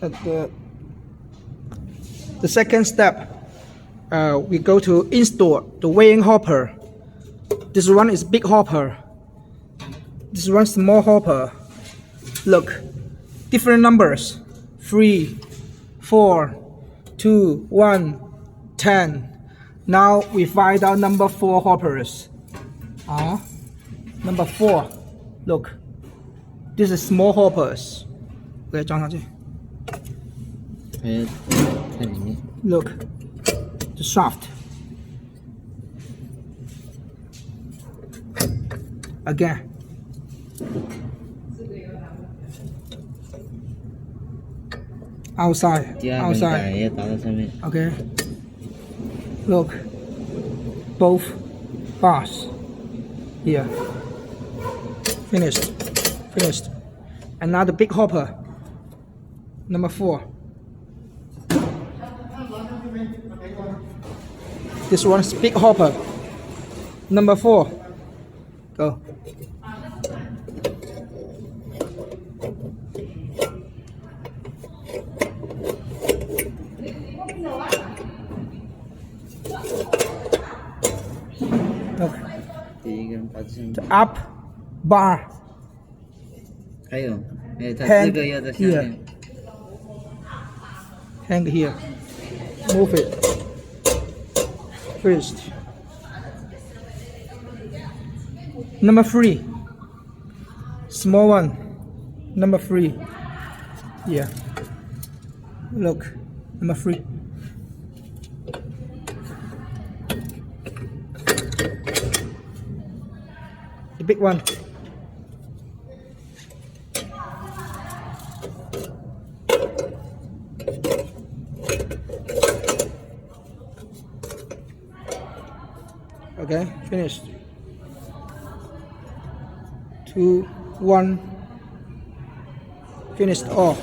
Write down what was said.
The second step, we go to install the weighing hopper. This one is big hopper. This one small hopper. Look, different numbers: 3, 4, 2, 1, 10. Now we find out number 4 hoppers. Number 4. Look, this is small hoppers. 给它装上去。在里面。 Look, the shaft. Again. Outside. 第二根 Outside. 杆也打到上面。 Okay. Look, both bars. Here. Finished. Finished. Another big hopper. Number 4. This one's big hopper. Number 4. Go. Look. 第一根打上面。 The up bar. 还有，它 Hang 这个要在下面。 Hang here. Move it. First. Number 3. Small one. Number 3. Yeah. Look. Number 3. The big one. Okay, finished. 2, 1. Finished all.